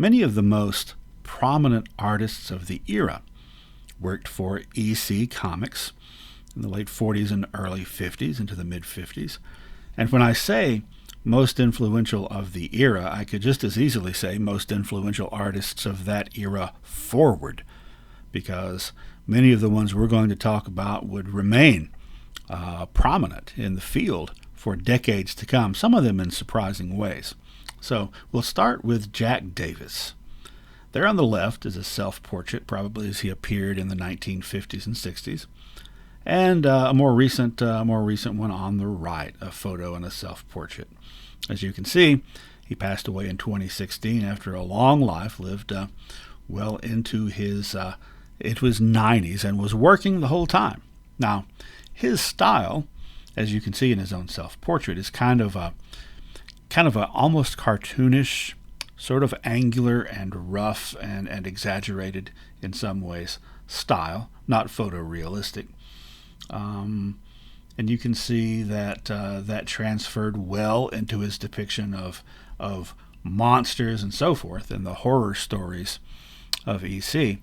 Many of the most prominent artists of the era worked for EC Comics in the late 40s and early 50s into the mid 50s. And when I say most influential of the era, I could just as easily say most influential artists of that era forward, because many of the ones we're going to talk about would remain prominent in the field for decades to come, some of them in surprising ways. So we'll start with Jack Davis. There on the left is a self-portrait, probably as he appeared in the 1950s and 60s, and a more recent one on the right, a photo and a self-portrait. As you can see, he passed away in 2016 after a long life, lived well into his 90s, and was working the whole time. Now, his style, as you can see in his own self-portrait, is kind of a almost cartoonish, sort of angular and rough and exaggerated in some ways style, not photorealistic. And you can see that that transferred well into his depiction of monsters and so forth in the horror stories of EC.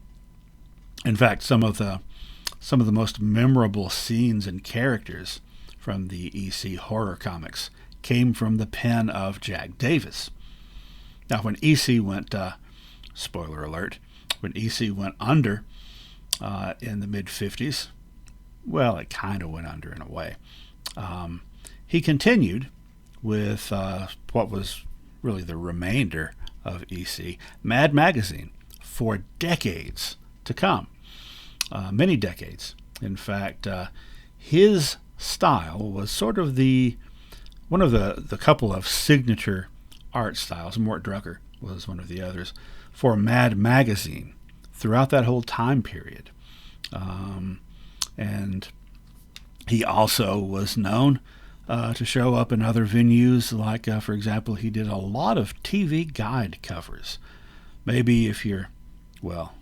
In fact, some of the most memorable scenes and characters from the EC horror comics came from the pen of Jack Davis. Now, when EC went, spoiler alert, when EC went under in the mid-50s, well, it kind of went under in a way. He continued with what was really the remainder of EC, Mad Magazine, for decades to come, many decades. In fact, his style was sort of one of the couple of signature art styles. Mort Drucker was one of the others for Mad Magazine throughout that whole time period. And he also was known to show up in other venues, like, for example, he did a lot of TV guide covers. Maybe if you're, well,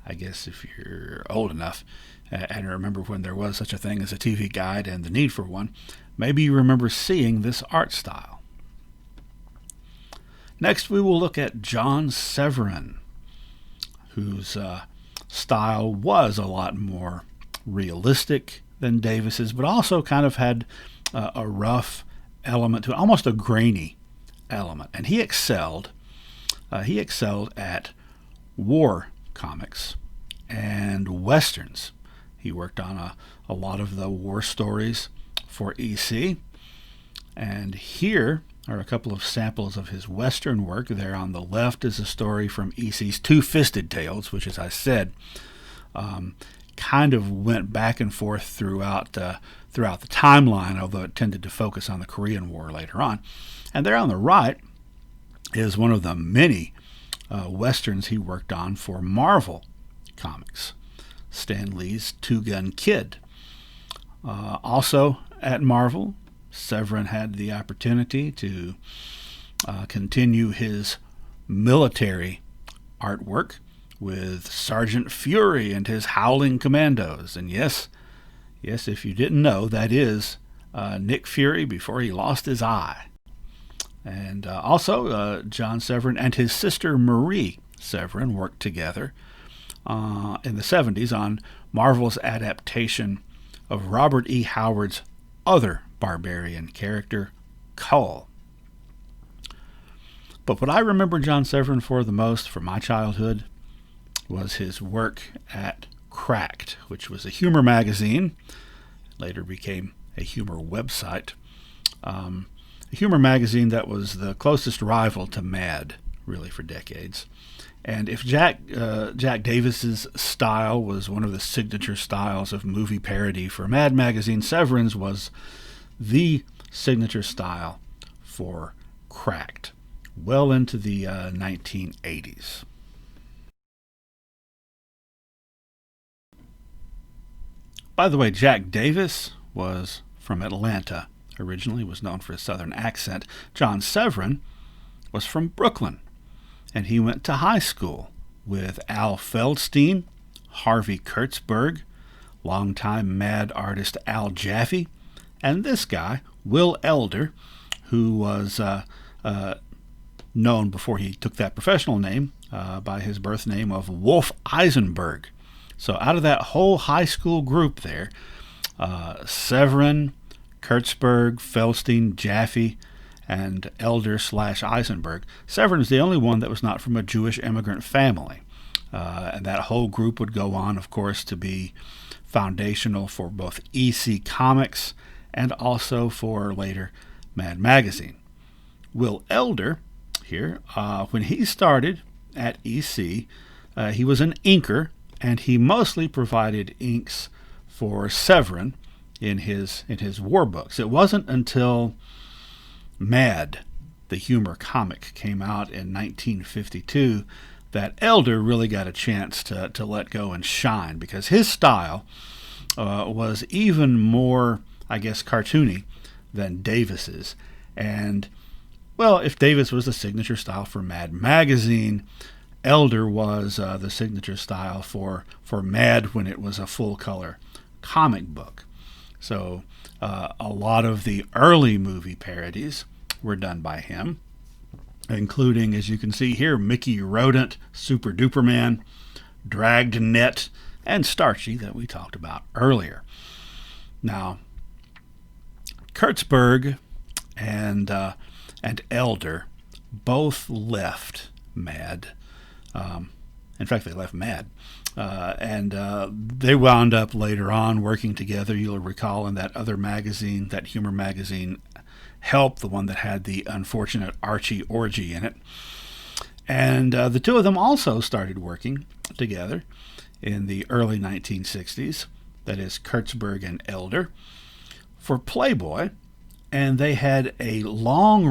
I guess if you're old enough and remember when there was such a thing as a TV guide and the need for one, maybe you remember seeing this art style. Next, we will look at John Severin, whose style was a lot more realistic than Davis's, but also kind of had a rough element to it, almost a grainy element. And he excelled at war comics and westerns. He worked on a lot of the war stories for EC. And here are a couple of samples of his western work. There on the left is a story from EC's Two-Fisted Tales, which, as I said, kind of went back and forth throughout the timeline, although it tended to focus on the Korean War later on. And there on the right is one of the many westerns he worked on for Marvel Comics, Stan Lee's Two-Gun Kid. Also at Marvel, Severin had the opportunity to continue his military artwork with Sergeant Fury and his Howling Commandos. And yes, if you didn't know, that is Nick Fury before he lost his eye. And also John Severin and his sister Marie Severin worked together in the 70s on Marvel's adaptation of Robert E. Howard's other barbarian character, Kull. But what I remember John Severin for the most from my childhood was his work at Cracked, which was a humor magazine, later became a humor website, a humor magazine that was the closest rival to Mad, really, for decades. And if Jack Davis's style was one of the signature styles of movie parody for Mad Magazine, Severin's was the signature style for Cracked, well into the 1980s. By the way, Jack Davis was from Atlanta. Originally was known for his southern accent. John Severin was from Brooklyn, and he went to high school with Al Feldstein, Harvey Kurtzburg, longtime Mad artist Al Jaffe, and this guy, Will Elder, who was known before he took that professional name by his birth name of Wolf Eisenberg. So out of that whole high school group there, Severin, Kurtzburg, Feldstein, Jaffe, and Elder/Eisenberg. Severin's the only one that was not from a Jewish immigrant family. And that whole group would go on, of course, to be foundational for both EC Comics and also for later Mad Magazine. Will Elder, here, when he started at EC, he was an inker, and he mostly provided inks for Severin in his war books. It wasn't until Mad, the humor comic, came out in 1952 that Elder really got a chance to let go and shine, because his style was even more, I guess, cartoony than Davis's. And, well, if Davis was the signature style for Mad Magazine, Elder was the signature style for Mad when it was a full-color comic book. So a lot of the early movie parodies were done by him, including, as you can see here, Mickey Rodent, Super Duper Man, Dragnet, and Starchy that we talked about earlier. Now, Kurtzburg and Elder both left Mad. In fact, they left Mad. And they wound up later on working together. You'll recall in that other magazine, that humor magazine, Help, the one that had the unfortunate Archie orgy in it. And the two of them also started working together in the early 1960s, that is Kurtzburg and Elder, for Playboy. And they had a decades-long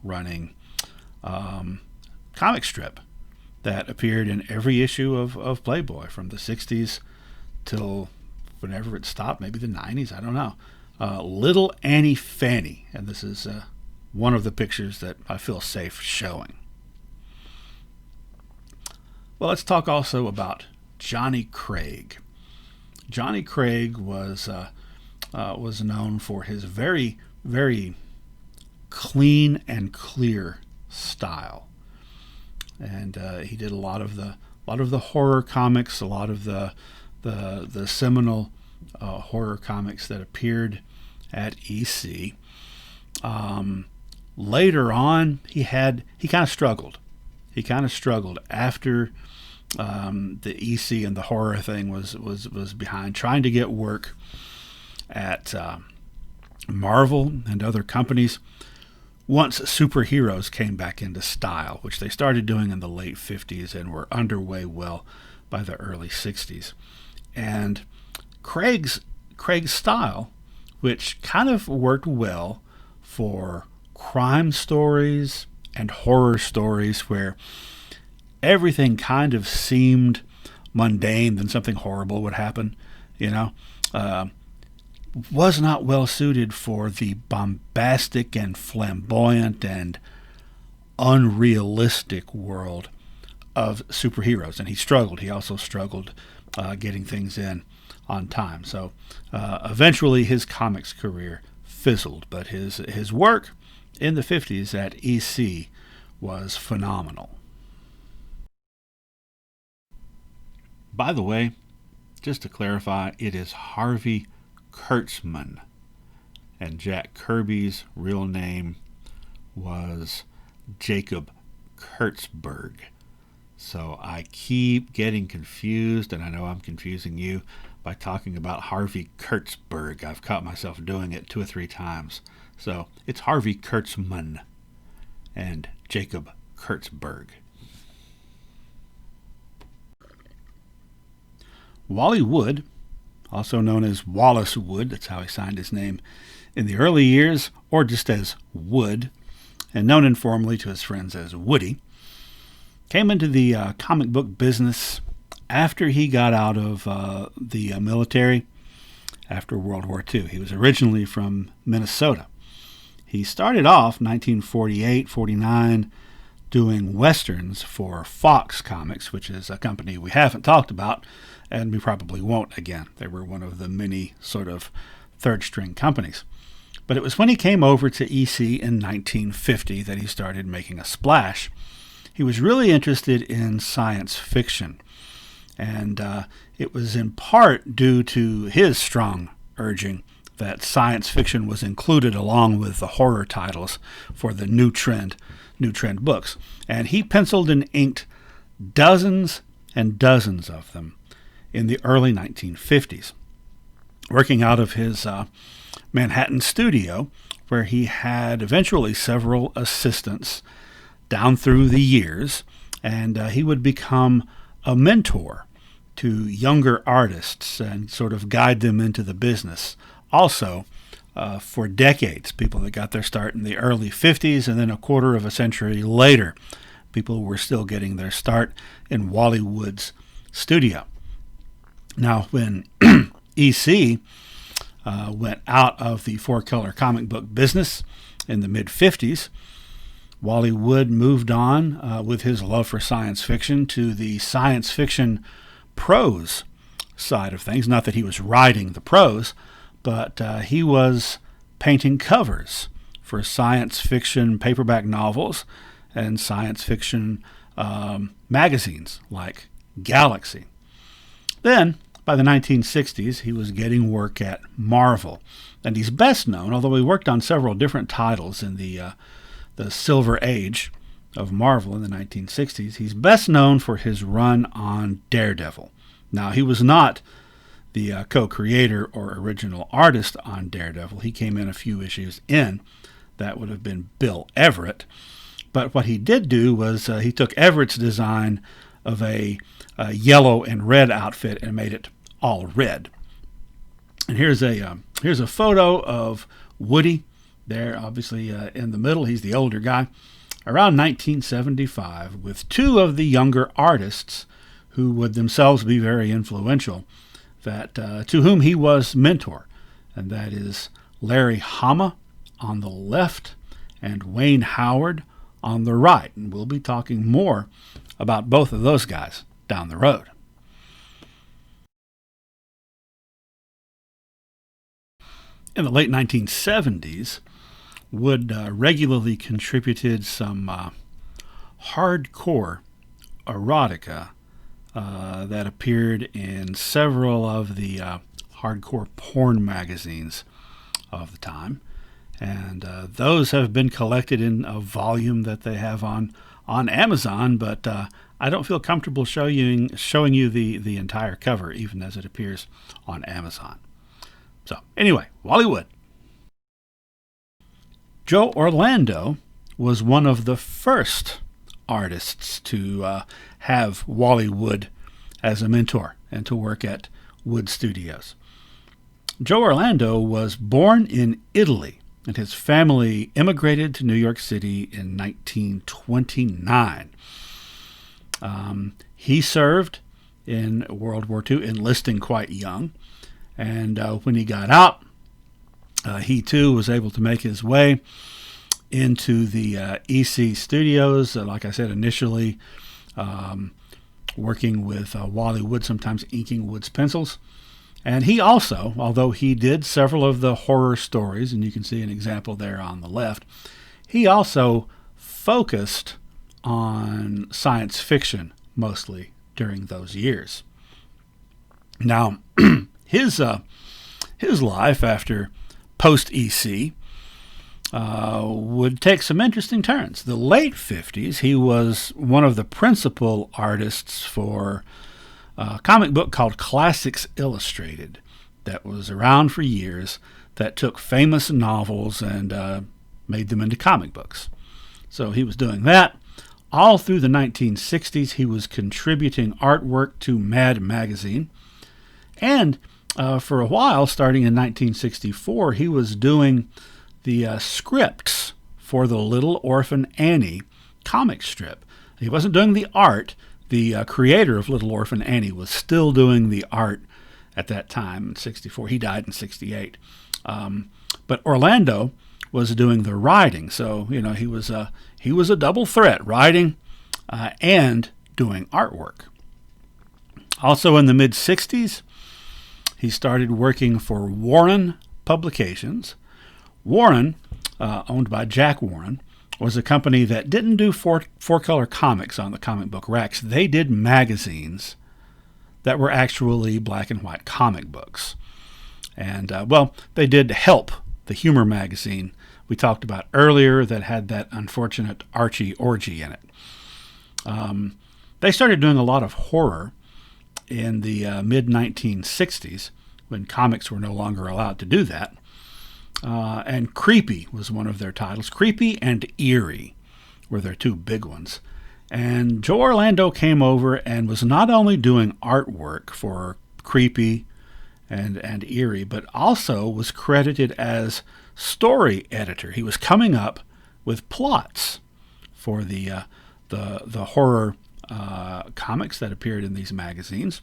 running comic strip that appeared in every issue of Playboy from the 60s till whenever it stopped, maybe the 90s, I don't know. Little Annie Fanny, and this is one of the pictures that I feel safe showing. Well, let's talk also about Johnny Craig. Johnny Craig was known for his very, very clean and clear style, and he did a lot of the horror comics, a lot of the seminal horror comics that appeared at EC. Later on, he kind of struggled. He kind of struggled after the EC and the horror thing was behind, trying to get work at Marvel and other companies once superheroes came back into style, which they started doing in the late 50s and were underway well by the early 60s. And Craig's style, which kind of worked well for crime stories and horror stories where everything kind of seemed mundane, then something horrible would happen, was not well suited for the bombastic and flamboyant and unrealistic world of superheroes. And he struggled. He also struggled getting things in on time. So eventually his comics career fizzled, but his work in the 50s at EC was phenomenal. By the way, just to clarify, it is Harvey Kurtzman, and Jack Kirby's real name was Jacob Kurtzburg. So I keep getting confused, and I know I'm confusing you by talking about Harvey Kurtzburg. I've caught myself doing it 2 or 3 times. So it's Harvey Kurtzman and Jacob Kurtzburg. Wally Wood, also known as Wallace Wood, that's how he signed his name in the early years, or just as Wood, and known informally to his friends as Woody, came into the comic book business after he got out of the military after World War II. He was originally from Minnesota. He started off 1948-49 doing westerns for Fox Comics, which is a company we haven't talked about, and we probably won't again. They were one of the many sort of third-string companies. But it was when he came over to EC in 1950 that he started making a splash. He was really interested in science fiction, and it was in part due to his strong urging that science fiction was included along with the horror titles for the new trend books. And he penciled and inked dozens and dozens of them in the early 1950s, working out of his Manhattan studio, where he had eventually several assistants down through the years, and he would become a mentor to younger artists and sort of guide them into the business. Also, for decades, people that got their start in the early 50s, and then a quarter of a century later, people were still getting their start in Wally Wood's studio. Now, when EC went out of the four-color comic book business in the mid-50s, Wally Wood moved on with his love for science fiction to the science fiction prose side of things. Not that he was writing the prose, but he was painting covers for science fiction paperback novels and science fiction magazines like Galaxy. Then, by the 1960s, he was getting work at Marvel. And he's best known, although he worked on several different titles in the Silver Age of Marvel in the 1960s, he's best known for his run on Daredevil. Now, he was not the co-creator or original artist on Daredevil. He came in a few issues in. That would have been Bill Everett. But what he did do was he took Everett's design of a yellow and red outfit and made it all red. And here's a photo of Woody there, obviously in the middle. He's the older guy. Around 1975, with two of the younger artists who would themselves be very influential, that to whom he was mentor, and that is Larry Hama on the left and Wayne Howard on the right. And we'll be talking more about both of those guys down the road. In the late 1970s, Wood regularly contributed some hardcore erotica that appeared in several of the hardcore porn magazines of the time. And those have been collected in a volume that they have on Amazon, but I don't feel comfortable showing you the entire cover, even as it appears on Amazon. So anyway, Wally Wood. Joe Orlando was one of the first artists to have Wally Wood as a mentor and to work at Wood Studios. Joe Orlando was born in Italy, and his family immigrated to New York City in 1929. He served in World War II, enlisting quite young, and when he got out, he too was able to make his way into the EC studios, like I said, initially working with Wally Wood, sometimes inking Wood's pencils. And he also, although he did several of the horror stories, and you can see an example there on the left, he also focused on science fiction mostly during those years. Now, his life after post-EC would take some interesting turns. The late 50s, he was one of the principal artists for a comic book called Classics Illustrated that was around for years, that took famous novels and made them into comic books. So he was doing that. All through the 1960s, he was contributing artwork to Mad Magazine. And for a while, starting in 1964, he was doing the scripts for the Little Orphan Annie comic strip. He wasn't doing the art. The creator of Little Orphan Annie was still doing the art at that time in 64. He died in 68. But Orlando was doing the writing. So, he was a double threat, writing and doing artwork. Also in the mid-60s, he started working for Warren Publications, Warren, owned by Jack Warren, was a company that didn't do four-color comics on the comic book racks. They did magazines that were actually black and white comic books. And, they did Help, the humor magazine we talked about earlier that had that unfortunate Archie orgy in it. They started doing a lot of horror in the mid-1960s when comics were no longer allowed to do that. And Creepy was one of their titles. Creepy and Eerie were their two big ones. And Joe Orlando came over and was not only doing artwork for Creepy and Eerie, but also was credited as story editor. He was coming up with plots for the horror comics that appeared in these magazines,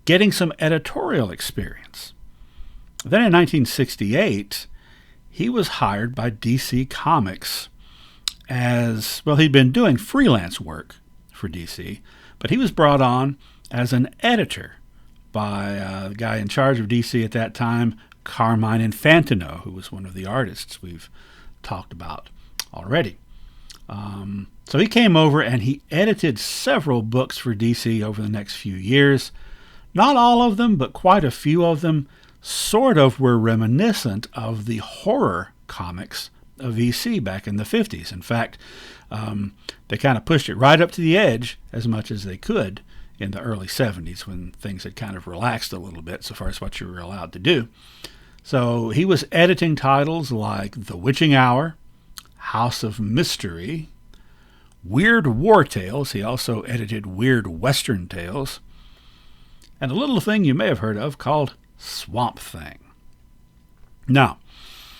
getting some editorial experience. Then in 1968, he was hired by DC Comics as, he'd been doing freelance work for DC, but he was brought on as an editor by the guy in charge of DC at that time, Carmine Infantino, who was one of the artists we've talked about already. So he came over and he edited several books for DC over the next few years. Not all of them, but quite a few of them sort of were reminiscent of the horror comics of EC back in the 50s. In fact, they kind of pushed it right up to the edge as much as they could in the early 70s when things had kind of relaxed a little bit so far as what you were allowed to do. So he was editing titles like The Witching Hour, House of Mystery, Weird War Tales. He also edited Weird Western Tales, and a little thing you may have heard of called Swamp Thing. Now,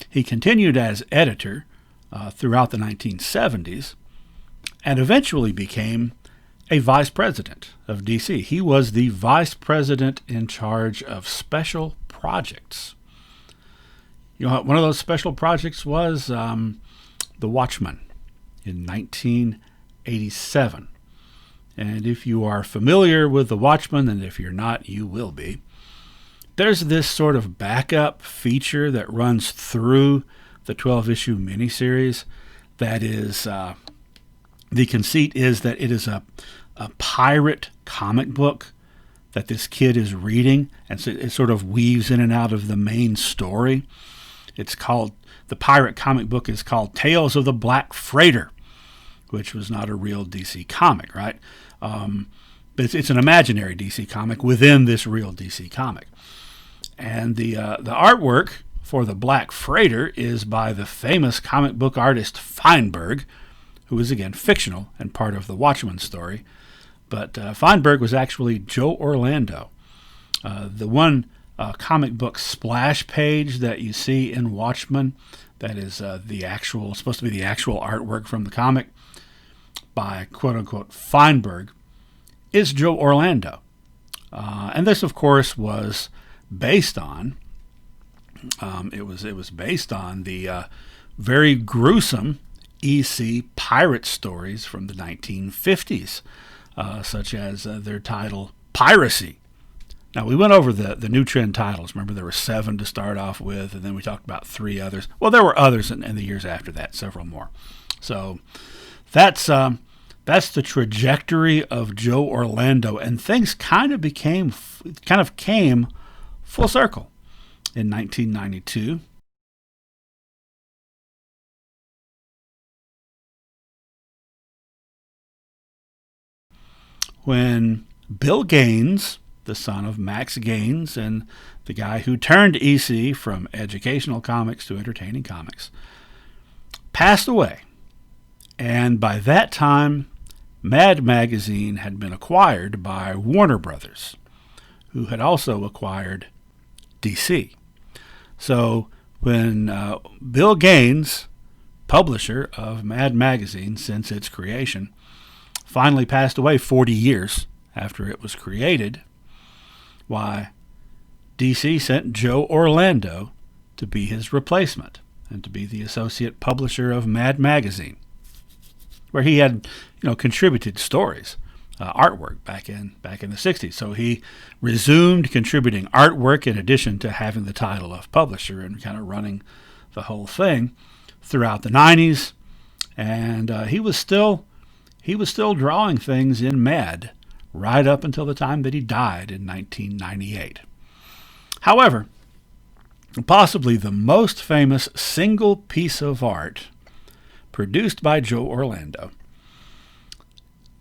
he continued as editor throughout the 1970s and eventually became a vice president of DC. He was the vice president in charge of special projects. You know, one of those special projects was The Watchmen in 1987. And if you are familiar with The Watchmen, and if you're not, you will be, there's this sort of backup feature that runs through the 12-issue miniseries that is, the conceit is that it is a pirate comic book that this kid is reading, and so it sort of weaves in and out of the main story. It's called, the pirate comic book is called Tales of the Black Freighter, which was not a real DC comic, right? But it's an imaginary DC comic within this real DC comic. And the artwork for the Black Freighter is by the famous comic book artist Feinberg, who is again fictional and part of the Watchmen story. But Feinberg was actually Joe Orlando. The one comic book splash page that you see in Watchmen, that is supposed to be the actual artwork from the comic by quote-unquote Feinberg, is Joe Orlando. And this, of course, was based on, it was based on the very gruesome EC pirate stories from the 1950s, such as their title, Piracy. Now, we went over the new trend titles. Remember, there were 7 to start off with, and then we talked about 3 others. Well, there were others in the years after that, several more. So that's the trajectory of Joe Orlando, and things kind of came full circle in 1992. When Bill Gaines, the son of Max Gaines and the guy who turned EC from educational comics to entertaining comics, passed away. And by that time, Mad Magazine had been acquired by Warner Brothers, who had also acquired DC. So when Bill Gaines, publisher of Mad Magazine since its creation, finally passed away 40 years after it was created, why, DC sent Joe Orlando to be his replacement and to be the associate publisher of Mad Magazine, where he had, contributed stories, artwork back in the 60s. So he resumed contributing artwork in addition to having the title of publisher and kind of running the whole thing throughout the 90s, and he was still drawing things in Mad right up until the time that he died in 1998. However, possibly the most famous single piece of art produced by Joe Orlando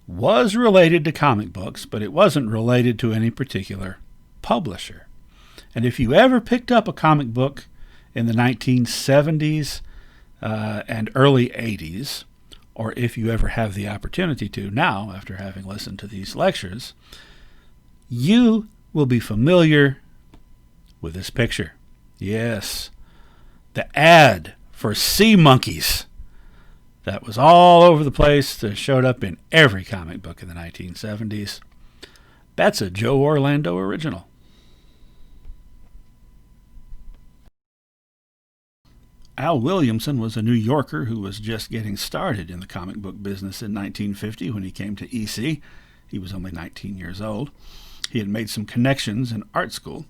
was related to comic books, but it wasn't related to any particular publisher. And if you ever picked up a comic book in the 1970s and early 80s, or if you ever have the opportunity to now, after having listened to these lectures, you will be familiar with this picture. Yes, the ad for Sea Monkeys that was all over the place, that showed up in every comic book in the 1970s. That's a Joe Orlando original. Al Williamson was a New Yorker who was just getting started in the comic book business in 1950 when he came to EC. He was only 19 years old. He had made some connections in art school,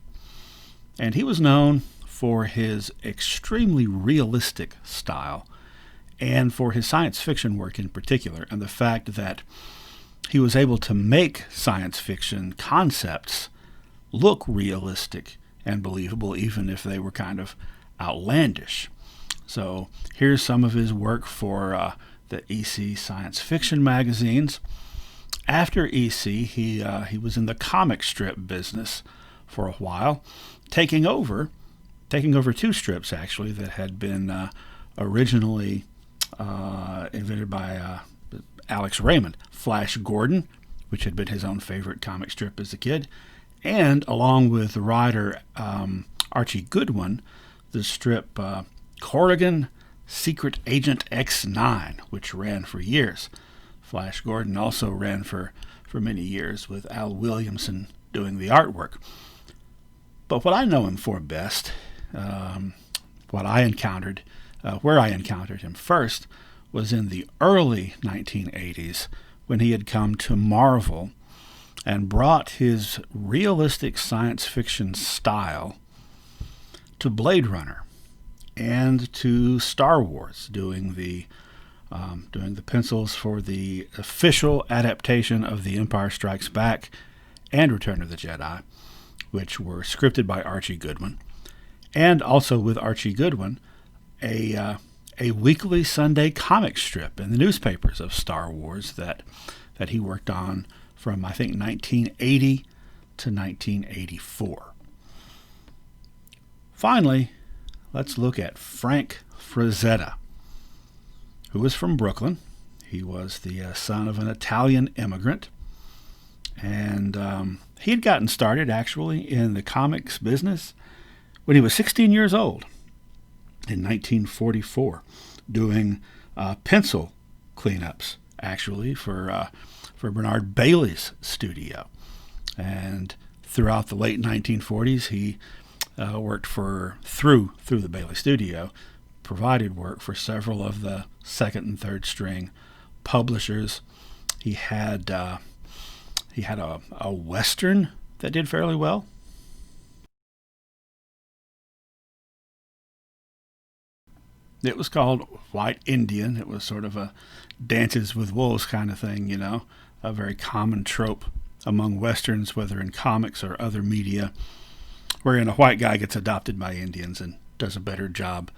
and he was known for his extremely realistic style and for his science fiction work in particular, and the fact that he was able to make science fiction concepts look realistic and believable, even if they were kind of outlandish. So here's some of his work for the EC science fiction magazines. After EC, he was in the comic strip business for a while, taking over two strips actually that had been originally invented by Alex Raymond. Flash Gordon, which had been his own favorite comic strip as a kid, and along with the writer Archie Goodwin, the strip Corrigan Secret Agent X9, which ran for years. Flash Gordon also ran for many years with Al Williamson doing the artwork. But what I know him for best, where I encountered him first, was in the early 1980s when he had come to Marvel and brought his realistic science fiction style to Blade Runner and to Star Wars, doing the pencils for the official adaptation of The Empire Strikes Back and Return of the Jedi, which were scripted by Archie Goodwin, and also with Archie Goodwin, a weekly Sunday comic strip in the newspapers of Star Wars that he worked on from, I think, 1980 to 1984. Finally, let's look at Frank Frazetta, who was from Brooklyn. He was the son of an Italian immigrant, and he had gotten started actually in the comics business when he was 16 years old in 1944, doing pencil cleanups actually for Bernard Bailey's studio. And throughout the late 1940s, he worked through the Bailey studio, provided work for several of the second and third string publishers. He had a Western that did fairly well. It was called White Indian. It was sort of a Dances with Wolves kind of thing, a very common trope among Westerns, whether in comics or other media, wherein a white guy gets adopted by Indians and does a better job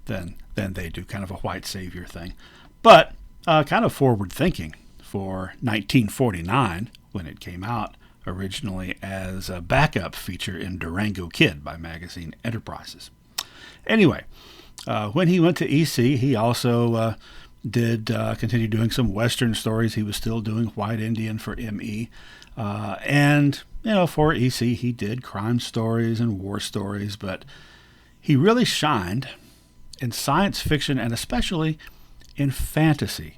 than they do, kind of a white savior thing. But kind of forward thinking for 1949, when it came out originally as a backup feature in Durango Kid by Magazine Enterprises. Anyway, when he went to EC, he also did continue doing some Western stories. He was still doing White Indian for ME. And, for EC, he did crime stories and war stories, but he really shined in science fiction and especially in fantasy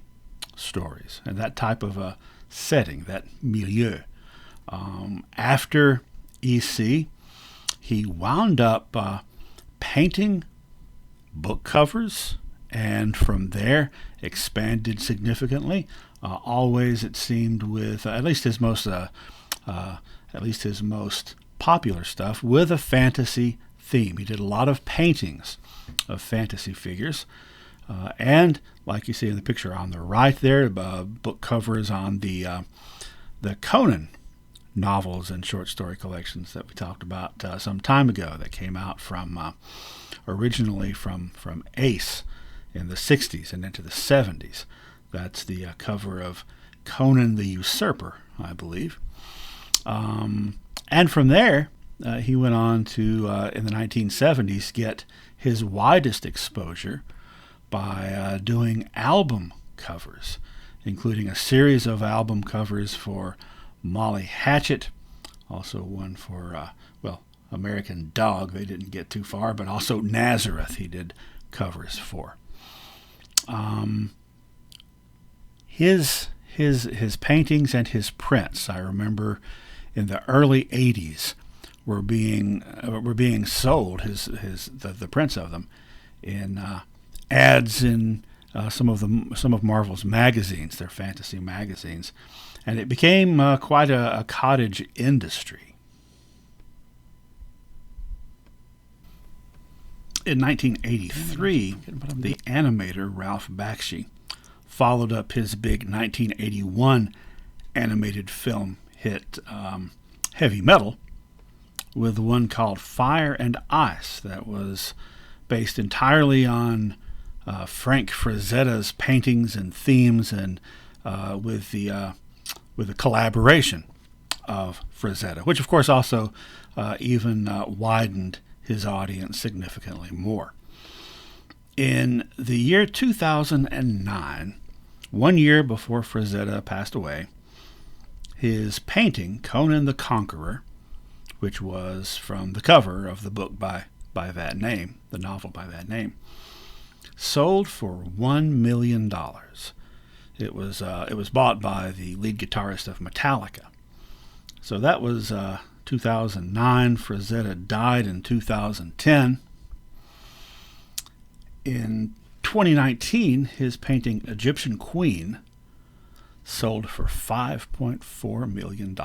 stories and that type of a setting, that milieu. After EC, he wound up painting book covers, and from there expanded significantly. Always, it seemed, with at least his most popular stuff, with a fantasy theme. He did a lot of paintings fantasy figures. And like you see in the picture on the right there, book covers on the Conan novels and short story collections that we talked about some time ago that came out from originally from Ace in the 60s and into the 70s. That's the cover of Conan the Usurper, I believe. And from there, he went on to, in the 1970s, get his widest exposure by doing album covers, including a series of album covers for Molly Hatchet, also one for, American Dog. They didn't get too far, but also Nazareth he did covers for. His paintings and his prints, I remember in the early 80s, were being sold, the prints of them, in ads in some of Marvel's magazines, their fantasy magazines, and it became quite a cottage industry. In 1983, the animator Ralph Bakshi followed up his big 1981 animated film hit Heavy Metal with one called Fire and Ice that was based entirely on Frank Frazetta's paintings and themes, and with the collaboration of Frazetta, which of course also even widened his audience significantly more. In the year 2009, 1 year before Frazetta passed away, his painting, Conan the Conqueror, which was from the cover of the book by that name, the novel by that name, sold for $1 million. It was bought by the lead guitarist of Metallica. So that was 2009. Frazetta died in 2010. In 2019, his painting Egyptian Queen sold for $5.4 million.